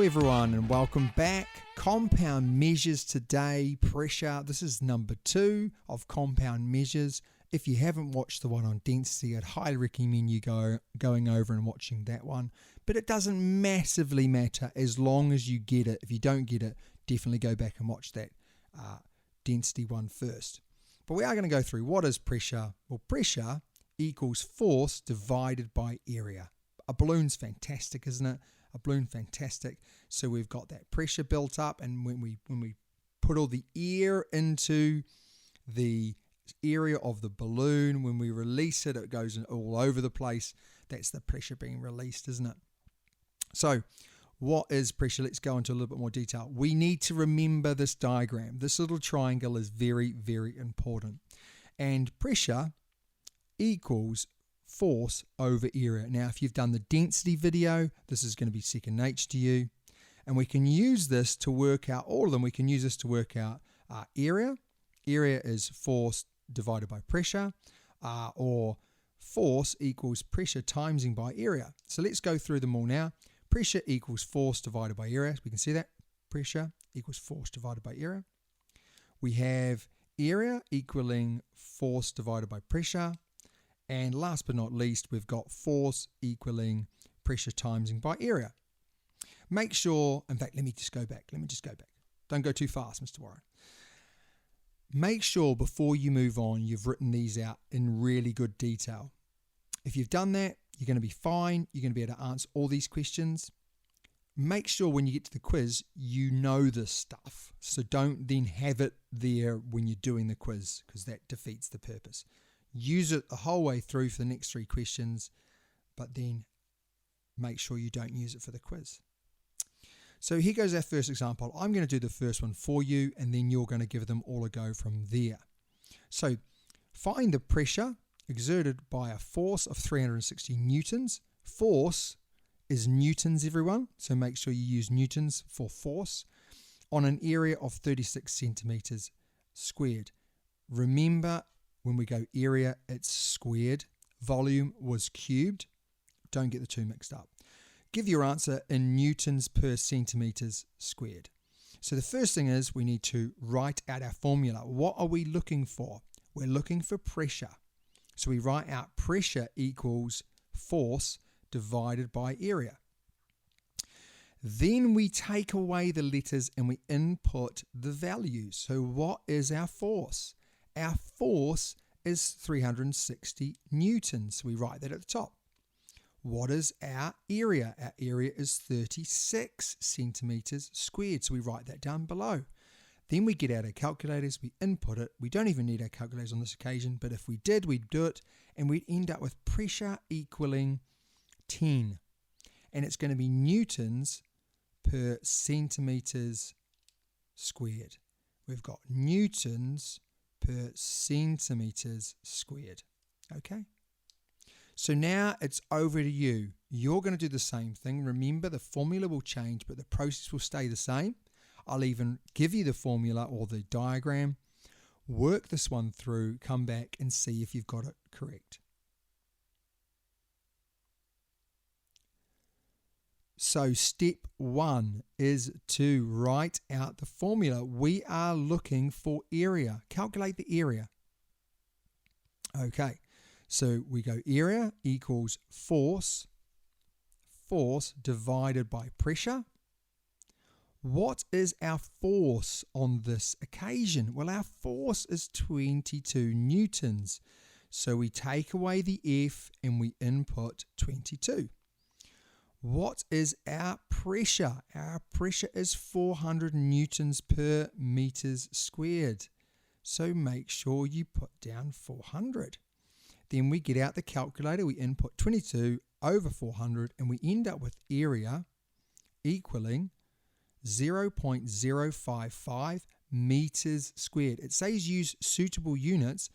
everyone and welcome back. Compound measures today, pressure. This is number 2 of compound measures. If you haven't watched the one on density, I'd highly recommend you going over and watching that one. But it doesn't massively matter as long as you get it. If you don't get it, definitely go back and watch that density one first. But we are going to go through what is pressure. Well, pressure equals force divided by area. A balloon's fantastic, isn't it? A balloon, fantastic. So we've got that pressure built up, and when we put all the air into the area of the balloon, when we release it, it goes all over the place. That's the pressure being released, isn't it? So what is pressure? Let's go into a little bit more detail. We need to remember this diagram. This little triangle is very, very important. And pressure equals force over area. Now, if you've done the density video, this is going to be second nature to you. And we can use this to work out, all of them, we can use this to work out area. Area is force divided by pressure, or force equals pressure timesing by area. So let's go through them all now. Pressure equals force divided by area. We can see that. Pressure equals force divided by area. We have area equaling force divided by pressure. And last but not least, we've got force equaling pressure timesing by area. Make sure, in fact, let me just go back. Don't go too fast, Mr. Warren. Make sure before you move on, you've written these out in really good detail. If you've done that, you're going to be fine. You're going to be able to answer all these questions. Make sure when you get to the quiz, you know this stuff. So don't then have it there when you're doing the quiz, because that defeats the purpose. Use it the whole way through for the next 3 questions, but then make sure you don't use it for the quiz. So here goes our first example. I'm going to do the first one for you, and then you're going to give them all a go from there. So find the pressure exerted by a force of 360 newtons. Force is newtons, everyone, so make sure you use newtons for force, on an area of 36 centimeters squared. Remember, when we go area, it's squared. Volume was cubed. Don't get the two mixed up. Give your answer in newtons per centimeters squared. So the first thing is we need to write out our formula. What are we looking for? We're looking for pressure. So we write out pressure equals force divided by area. Then we take away the letters and we input the values. So what is our force? Our force is 360 newtons. So we write that at the top. What is our area? Our area is 36 centimeters squared. So we write that down below. Then we get out our calculators, we input it. We don't even need our calculators on this occasion, but if we did, we'd do it, and we'd end up with pressure equaling 10. And it's going to be newtons per centimeters squared. We've got newtons per centimeters squared. Okay? So now it's over to you. You're going to do the same thing. Remember, the formula will change, but the process will stay the same. I'll even give you the formula or the diagram. Work this one through, come back and see if you've got it correct. So step 1 is to write out the formula. We are looking for area. Calculate the area. Okay, so we go area equals force divided by pressure. What is our force on this occasion? Well, our force is 22 newtons. So we take away the F and we input 22. What is our pressure? Our pressure is 400 newtons per meters squared. So make sure you put down 400. Then we get out the calculator, we input 22 over 400, and we end up with area equaling 0.055 meters squared. It says use suitable units.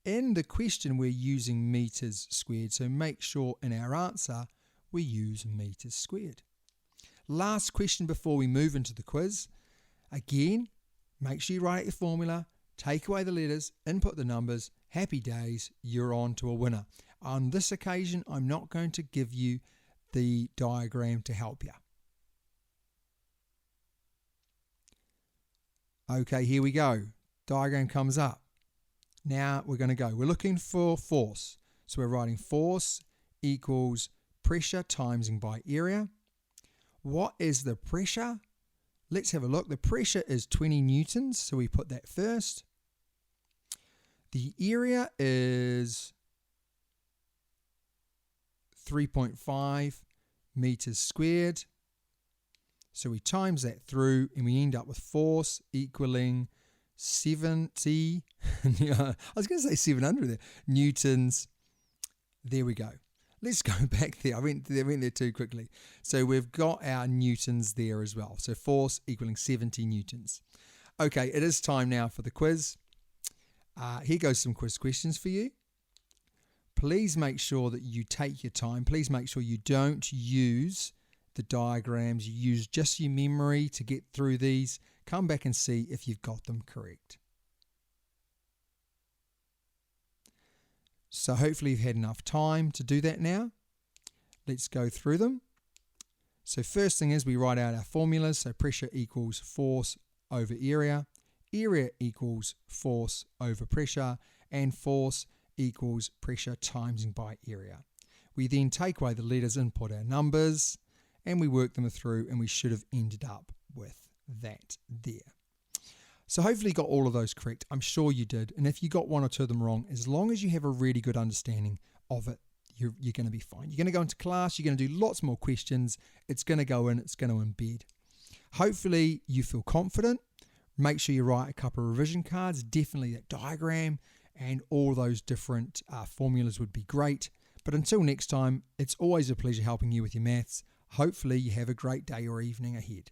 In the question, we're using meters squared. So make sure in our answer, we use meters squared. Last question before we move into the quiz. Again, make sure you write out your formula, take away the letters, input the numbers. Happy days, you're on to a winner. On this occasion, I'm not going to give you the diagram to help you. Okay, here we go. Diagram comes up. Now we're going to go. We're looking for force. So we're writing force equals pressure timesing by area. What is the pressure? Let's have a look. The pressure is 20 newtons, so we put that first. The area is 3.5 meters squared. So we times that through and we end up with force equaling 70, I was going to say 700 there, newtons. There we go. Let's go back there. I went there too quickly. So we've got our newtons there as well. So force equaling 70 newtons. Okay, it is time now for the quiz. Here goes some quiz questions for you. Please make sure that you take your time. Please make sure you don't use the diagrams. You use just your memory to get through these. Come back and see if you've got them correct. So hopefully you've had enough time to do that now. Let's go through them. So first thing is we write out our formulas. So pressure equals force over area. Area equals force over pressure. And force equals pressure timesing by area. We then take away the letters and put our numbers. And we work them through and we should have ended up with that there. So hopefully you got all of those correct. I'm sure you did. And if you got one or two of them wrong, as long as you have a really good understanding of it, you're going to be fine. You're going to go into class. You're going to do lots more questions. It's going to go in. It's going to embed. Hopefully you feel confident. Make sure you write a couple of revision cards. Definitely that diagram and all those different formulas would be great. But until next time, it's always a pleasure helping you with your maths. Hopefully you have a great day or evening ahead.